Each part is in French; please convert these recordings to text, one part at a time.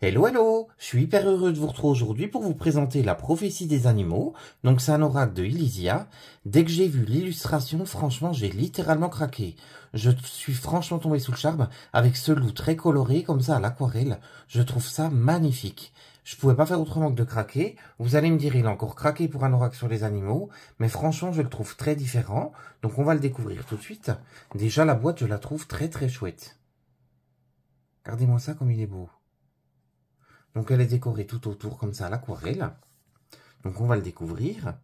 Hello, hello! Je suis hyper heureux de vous retrouver aujourd'hui pour vous présenter la prophétie des animaux. Donc c'est un oracle de Elysia. Dès que j'ai vu l'illustration, franchement, j'ai littéralement craqué. Je suis franchement tombé sous le charme avec ce loup très coloré comme ça à l'aquarelle. Je trouve ça magnifique. Je pouvais pas faire autrement que de craquer. Vous allez me dire, il a encore craqué pour un oracle sur les animaux. Mais franchement, je le trouve très différent. Donc on va le découvrir tout de suite. Déjà, la boîte, je la trouve très très chouette. Regardez-moi ça comme il est beau. Donc elle est décorée tout autour comme ça à l'aquarelle. Donc on va le découvrir.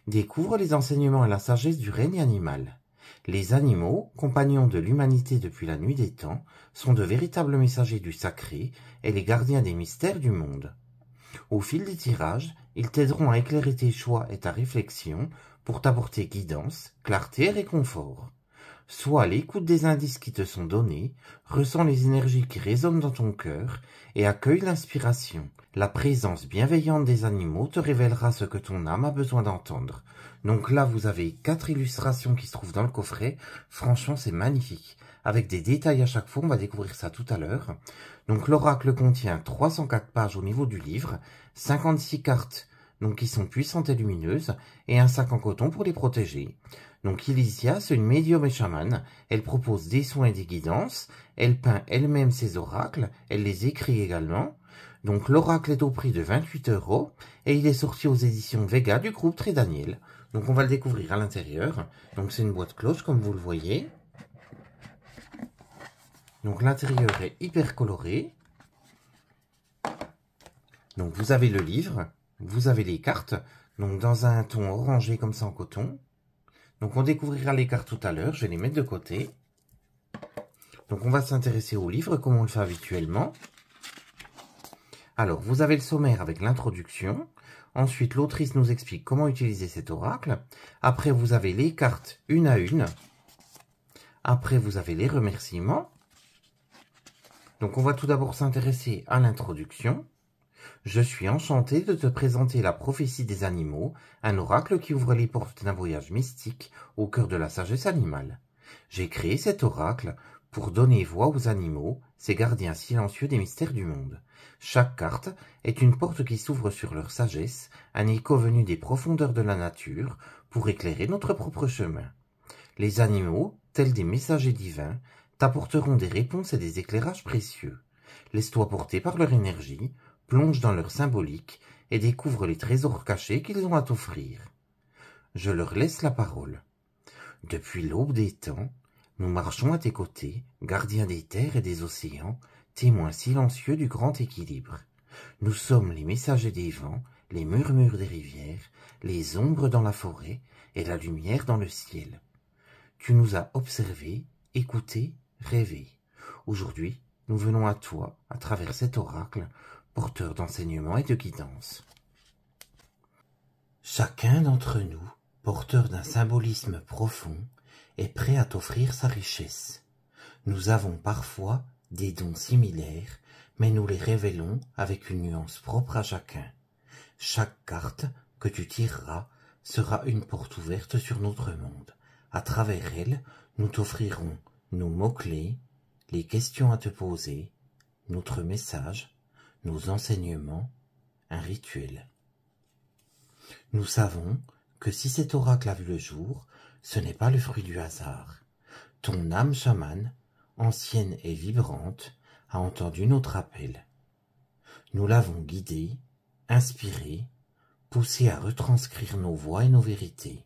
Découvre les enseignements et la sagesse du règne animal. Les animaux, compagnons de l'humanité depuis la nuit des temps, sont de véritables messagers du sacré et les gardiens des mystères du monde. Au fil des tirages, ils t'aideront à éclairer tes choix et ta réflexion pour t'apporter guidance, clarté et réconfort. Sois à l'écoute des indices qui te sont donnés, ressens les énergies qui résonnent dans ton cœur et accueille l'inspiration. La présence bienveillante des animaux te révélera ce que ton âme a besoin d'entendre. Donc là, vous avez 4 illustrations qui se trouvent dans le coffret. Franchement, c'est magnifique. Avec des détails à chaque fois, on va découvrir ça tout à l'heure. Donc l'oracle contient 304 pages au niveau du livre, 56 cartes donc qui sont puissantes et lumineuses, et un sac en coton pour les protéger. Donc Elysia, c'est une médium et chamane, elle propose des soins et des guidances, elle peint elle-même ses oracles, elle les écrit également. Donc l'oracle est au prix de 28 € et il est sorti aux éditions Vega du groupe Très Daniel. Donc on va le découvrir à l'intérieur. Donc c'est une boîte cloche comme vous le voyez. Donc l'intérieur est hyper coloré. Donc vous avez le livre. Vous avez les cartes, donc dans un ton orangé comme ça en coton. Donc on découvrira les cartes tout à l'heure, je vais les mettre de côté. Donc on va s'intéresser au livre comme on le fait habituellement. Alors vous avez le sommaire avec l'introduction. Ensuite l'autrice nous explique comment utiliser cet oracle. Après vous avez les cartes une à une. Après vous avez les remerciements. Donc on va tout d'abord s'intéresser à l'introduction. Je suis enchanté de te présenter la prophétie des animaux, un oracle qui ouvre les portes d'un voyage mystique au cœur de la sagesse animale. J'ai créé cet oracle pour donner voix aux animaux, ces gardiens silencieux des mystères du monde. Chaque carte est une porte qui s'ouvre sur leur sagesse, un écho venu des profondeurs de la nature pour éclairer notre propre chemin. Les animaux, tels des messagers divins, t'apporteront des réponses et des éclairages précieux. Laisse-toi porter par leur énergie, plonge dans leur symbolique et découvre les trésors cachés qu'ils ont à t'offrir. Je leur laisse la parole. Depuis l'aube des temps, nous marchons à tes côtés, gardiens des terres et des océans, témoins silencieux du grand équilibre. Nous sommes les messagers des vents, les murmures des rivières, les ombres dans la forêt et la lumière dans le ciel. Tu nous as observés, écoutés, rêvés. Aujourd'hui, nous venons à toi, à travers cet oracle, porteur d'enseignement et de guidance. Chacun d'entre nous, porteur d'un symbolisme profond, est prêt à t'offrir sa richesse. Nous avons parfois des dons similaires, mais nous les révélons avec une nuance propre à chacun. Chaque carte que tu tireras sera une porte ouverte sur notre monde. À travers elle, nous t'offrirons nos mots-clés, les questions à te poser, notre message, nos enseignements, un rituel. Nous savons que si cet oracle a vu le jour, ce n'est pas le fruit du hasard. Ton âme chamane, ancienne et vibrante, a entendu notre appel. Nous l'avons guidé, inspiré, poussé à retranscrire nos voix et nos vérités.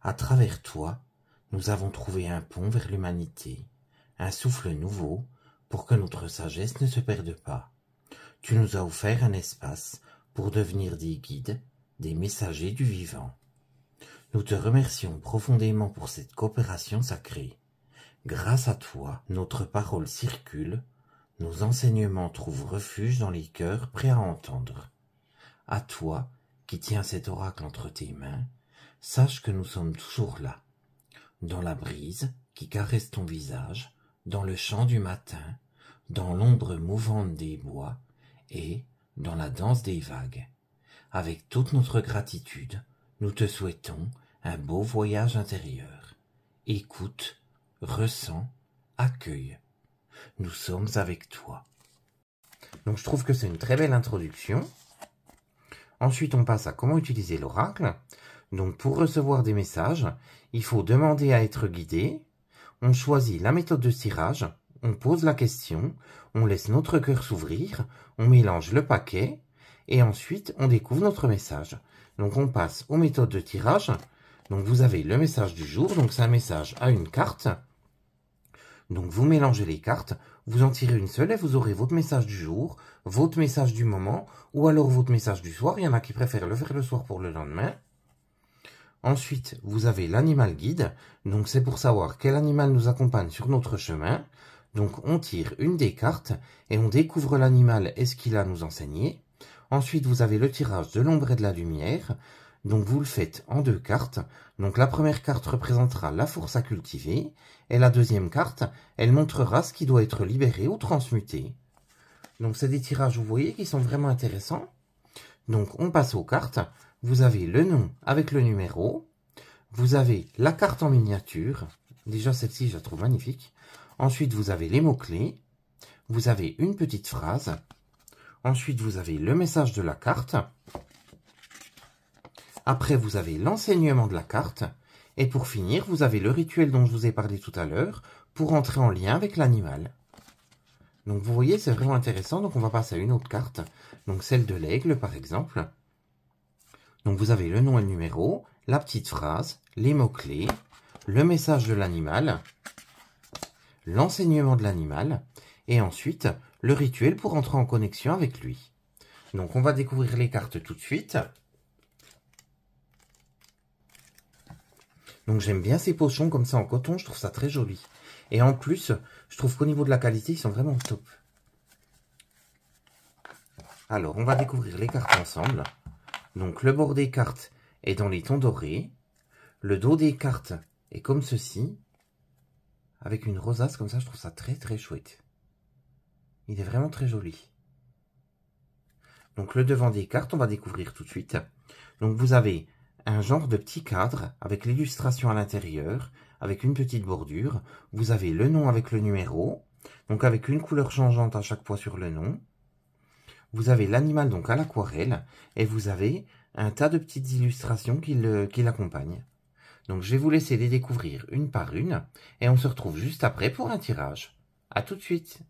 À travers toi, nous avons trouvé un pont vers l'humanité, un souffle nouveau pour que notre sagesse ne se perde pas. Tu nous as offert un espace pour devenir des guides, des messagers du vivant. Nous te remercions profondément pour cette coopération sacrée. Grâce à toi, notre parole circule, nos enseignements trouvent refuge dans les cœurs prêts à entendre. À toi, qui tiens cet oracle entre tes mains, sache que nous sommes toujours là, dans la brise qui caresse ton visage, dans le chant du matin, dans l'ombre mouvante des bois et dans la danse des vagues. Avec toute notre gratitude, nous te souhaitons un beau voyage intérieur. Écoute, ressens, accueille. Nous sommes avec toi. Donc je trouve que c'est une très belle introduction. Ensuite, on passe à comment utiliser l'oracle. Donc pour recevoir des messages, il faut demander à être guidé. On choisit la méthode de tirage, on pose la question, on laisse notre cœur s'ouvrir, on mélange le paquet et ensuite on découvre notre message. Donc on passe aux méthodes de tirage. Donc vous avez le message du jour, donc c'est un message à une carte. Donc vous mélangez les cartes, vous en tirez une seule et vous aurez votre message du jour, votre message du moment ou alors votre message du soir. Il y en a qui préfèrent le faire le soir pour le lendemain. Ensuite, vous avez l'animal guide. Donc c'est pour savoir quel animal nous accompagne sur notre chemin. Donc on tire une des cartes et on découvre l'animal et ce qu'il a à nous enseigner. Ensuite, vous avez le tirage de l'ombre et de la lumière. Donc vous le faites en 2 cartes. Donc la première carte représentera la force à cultiver et la deuxième carte, elle montrera ce qui doit être libéré ou transmuté. Donc c'est des tirages, vous voyez, qui sont vraiment intéressants. Donc on passe aux cartes. Vous avez le nom avec le numéro. Vous avez la carte en miniature. Déjà celle-ci, je la trouve magnifique. Ensuite, vous avez les mots-clés. Vous avez une petite phrase. Ensuite, vous avez le message de la carte. Après, vous avez l'enseignement de la carte. Et pour finir, vous avez le rituel dont je vous ai parlé tout à l'heure pour entrer en lien avec l'animal. Donc vous voyez, c'est vraiment intéressant. Donc on va passer à une autre carte. Donc celle de l'aigle, par exemple. Donc vous avez le nom et le numéro, la petite phrase, les mots-clés, le message de l'animal, l'enseignement de l'animal, et ensuite le rituel pour entrer en connexion avec lui. Donc on va découvrir les cartes tout de suite. Donc j'aime bien ces pochons comme ça en coton, je trouve ça très joli. Et en plus, je trouve qu'au niveau de la qualité, ils sont vraiment top. Alors, on va découvrir les cartes ensemble. Donc le bord des cartes est dans les tons dorés. Le dos des cartes est comme ceci. Avec une rosace comme ça, je trouve ça très très chouette. Il est vraiment très joli. Donc le devant des cartes, on va découvrir tout de suite. Donc vous avez un genre de petit cadre avec l'illustration à l'intérieur, avec une petite bordure. Vous avez le nom avec le numéro, donc avec une couleur changeante à chaque fois sur le nom. Vous avez l'animal donc à l'aquarelle et vous avez un tas de petites illustrations qui l'accompagnent. Donc je vais vous laisser les découvrir une par une et on se retrouve juste après pour un tirage. À tout de suite.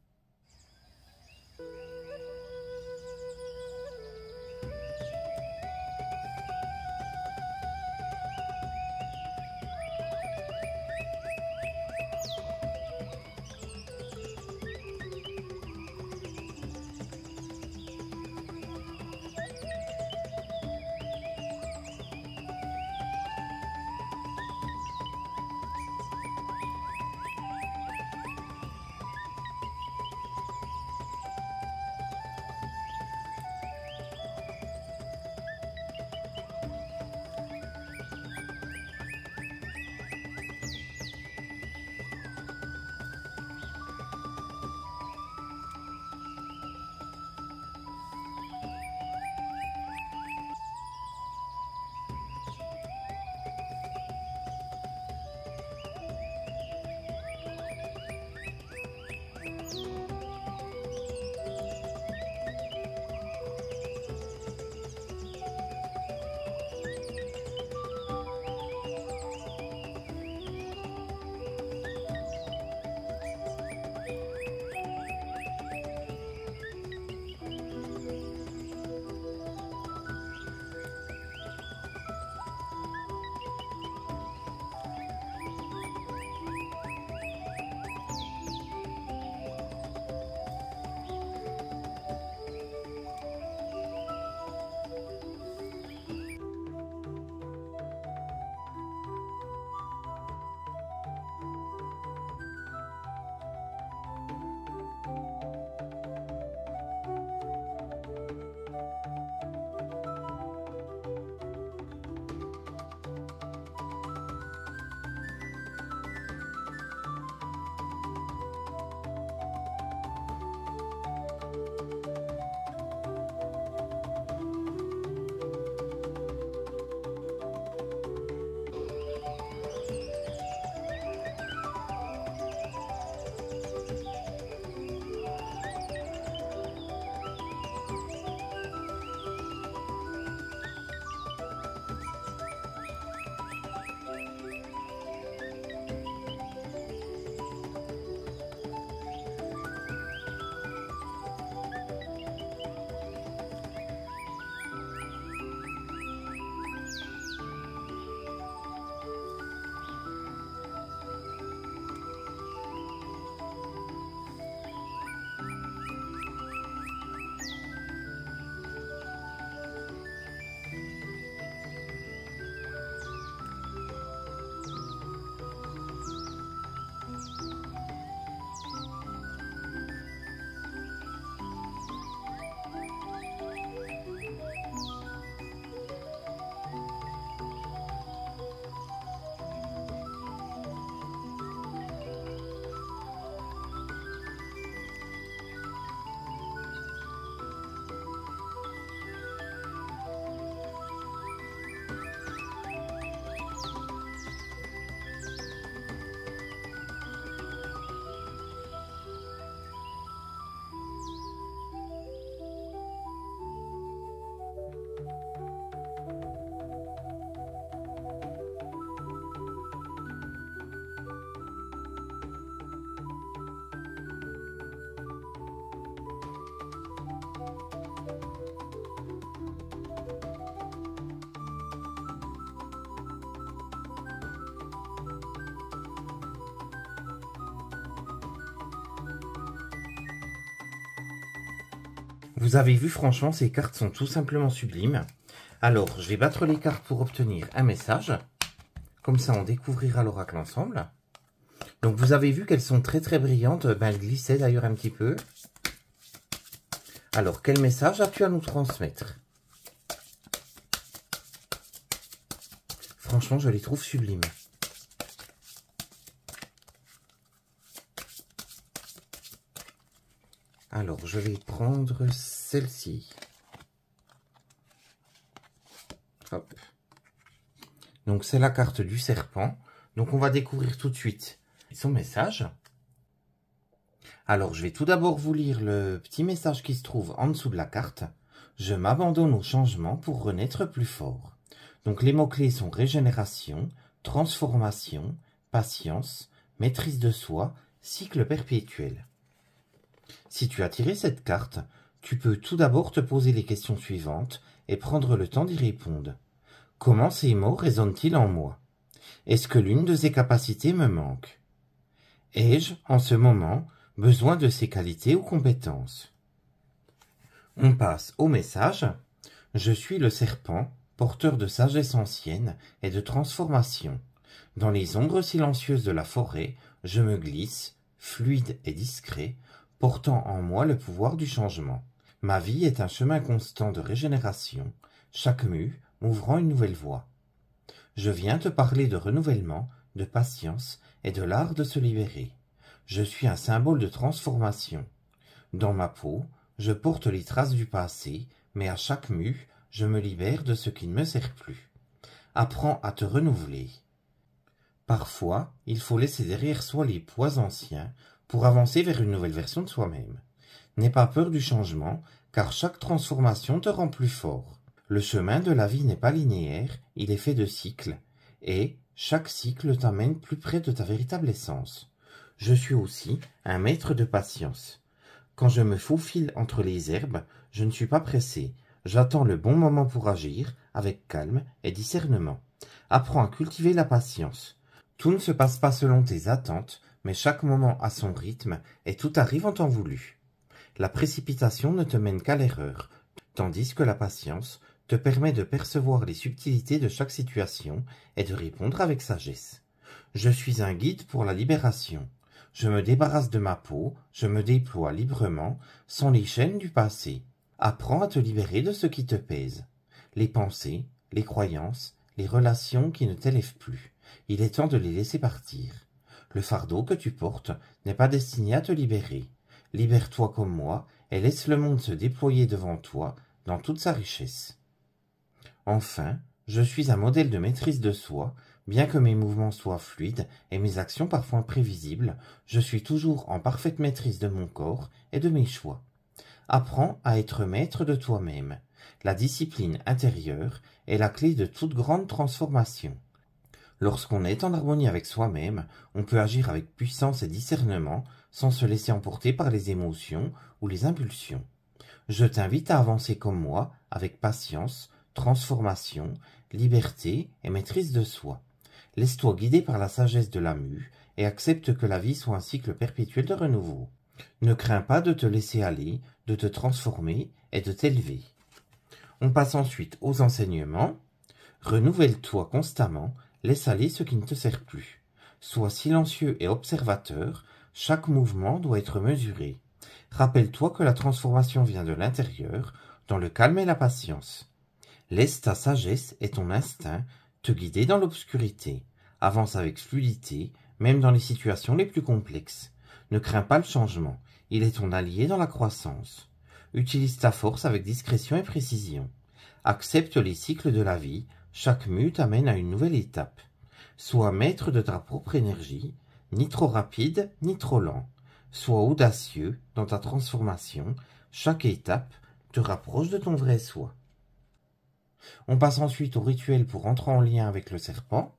Vous avez vu, franchement, ces cartes sont tout simplement sublimes. Alors, je vais battre les cartes pour obtenir un message. Comme ça, on découvrira l'oracle ensemble. Donc, vous avez vu qu'elles sont très brillantes. Ben, elles glissaient d'ailleurs un petit peu. Alors, quel message as-tu à nous transmettre? Franchement, je les trouve sublimes. Alors, je vais prendre celle-ci. Hop. Donc, c'est la carte du serpent. Donc, on va découvrir tout de suite son message. Alors, je vais tout d'abord vous lire le petit message qui se trouve en dessous de la carte. Je m'abandonne au changement pour renaître plus fort. Donc, les mots-clés sont régénération, transformation, patience, maîtrise de soi, cycle perpétuel. Si tu as tiré cette carte, tu peux tout d'abord te poser les questions suivantes et prendre le temps d'y répondre. Comment ces mots résonnent-ils en moi? Est-ce que l'une de ces capacités me manque? Ai-je, en ce moment, besoin de ces qualités ou compétences? On passe au message. Je suis le serpent, porteur de sagesse ancienne et de transformation. Dans les ombres silencieuses de la forêt, je me glisse, fluide et discret, portant en moi le pouvoir du changement. Ma vie est un chemin constant de régénération, chaque mue m'ouvrant une nouvelle voie. Je viens te parler de renouvellement, de patience et de l'art de se libérer. Je suis un symbole de transformation. Dans ma peau, je porte les traces du passé, mais à chaque mue, je me libère de ce qui ne me sert plus. Apprends à te renouveler. Parfois, il faut laisser derrière soi les poids anciens pour avancer vers une nouvelle version de soi-même. N'aie pas peur du changement, car chaque transformation te rend plus fort. Le chemin de la vie n'est pas linéaire, il est fait de cycles, et chaque cycle t'amène plus près de ta véritable essence. Je suis aussi un maître de patience. Quand je me faufile entre les herbes, je ne suis pas pressé. J'attends le bon moment pour agir, avec calme et discernement. Apprends à cultiver la patience. Tout ne se passe pas selon tes attentes, mais chaque moment a son rythme et tout arrive en temps voulu. La précipitation ne te mène qu'à l'erreur, tandis que la patience te permet de percevoir les subtilités de chaque situation et de répondre avec sagesse. Je suis un guide pour la libération. Je me débarrasse de ma peau, je me déploie librement, sans les chaînes du passé. Apprends à te libérer de ce qui te pèse. Les pensées, les croyances, les relations qui ne t'élèvent plus. Il est temps de les laisser partir. Le fardeau que tu portes n'est pas destiné à te libérer. Libère-toi comme moi et laisse le monde se déployer devant toi dans toute sa richesse. Enfin, je suis un modèle de maîtrise de soi. Bien que mes mouvements soient fluides et mes actions parfois imprévisibles, je suis toujours en parfaite maîtrise de mon corps et de mes choix. Apprends à être maître de toi-même. La discipline intérieure est la clé de toute grande transformation. Lorsqu'on est en harmonie avec soi-même, on peut agir avec puissance et discernement sans se laisser emporter par les émotions ou les impulsions. Je t'invite à avancer comme moi, avec patience, transformation, liberté et maîtrise de soi. Laisse-toi guider par la sagesse de la mue et accepte que la vie soit un cycle perpétuel de renouveau. Ne crains pas de te laisser aller, de te transformer et de t'élever. On passe ensuite aux enseignements. Renouvelle-toi constamment, laisse aller ce qui ne te sert plus. Sois silencieux et observateur, chaque mouvement doit être mesuré. Rappelle-toi que la transformation vient de l'intérieur, dans le calme et la patience. Laisse ta sagesse et ton instinct te guider dans l'obscurité. Avance avec fluidité, même dans les situations les plus complexes. Ne crains pas le changement, il est ton allié dans la croissance. Utilise ta force avec discrétion et précision. Accepte les cycles de la vie, chaque mue t'amène à une nouvelle étape. Sois maître de ta propre énergie, ni trop rapide, ni trop lent. Sois audacieux dans ta transformation, chaque étape te rapproche de ton vrai soi. On passe ensuite au rituel pour entrer en lien avec le serpent.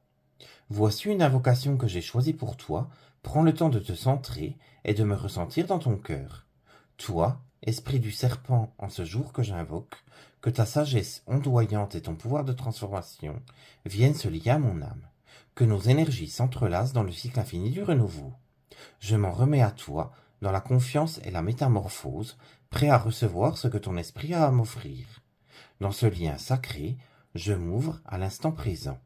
Voici une invocation que j'ai choisie pour toi. Prends le temps de te centrer et de me ressentir dans ton cœur. Toi, esprit du serpent, en ce jour que j'invoque, que ta sagesse ondoyante et ton pouvoir de transformation viennent se lier à mon âme. Que nos énergies s'entrelacent dans le cycle infini du renouveau. Je m'en remets à toi, dans la confiance et la métamorphose, prêt à recevoir ce que ton esprit a à m'offrir. Dans ce lien sacré, je m'ouvre à l'instant présent.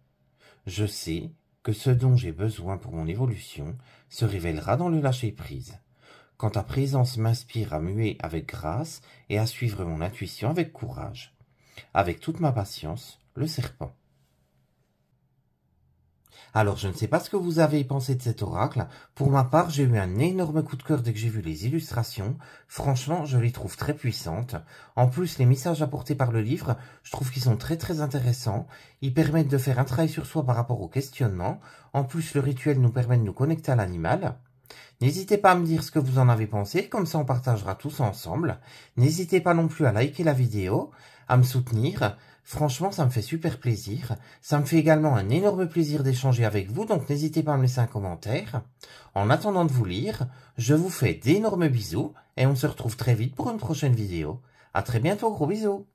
Je sais que ce dont j'ai besoin pour mon évolution se révélera dans le lâcher-prise. Quand ta présence m'inspire à muer avec grâce et à suivre mon intuition avec courage. Avec toute ma patience, le serpent. Alors, je ne sais pas ce que vous avez pensé de cet oracle. Pour ma part, j'ai eu un énorme coup de cœur dès que j'ai vu les illustrations. Franchement, je les trouve très puissantes. En plus, les messages apportés par le livre, je trouve qu'ils sont très très intéressants. Ils permettent de faire un travail sur soi par rapport au questionnement. En plus, le rituel nous permet de nous connecter à l'animal. N'hésitez pas à me dire ce que vous en avez pensé, comme ça on partagera tous ensemble. N'hésitez pas non plus à liker la vidéo, à me soutenir. Franchement, ça me fait super plaisir. Ça me fait également un énorme plaisir d'échanger avec vous, donc n'hésitez pas à me laisser un commentaire. En attendant de vous lire, je vous fais d'énormes bisous et on se retrouve très vite pour une prochaine vidéo. À très bientôt, gros bisous.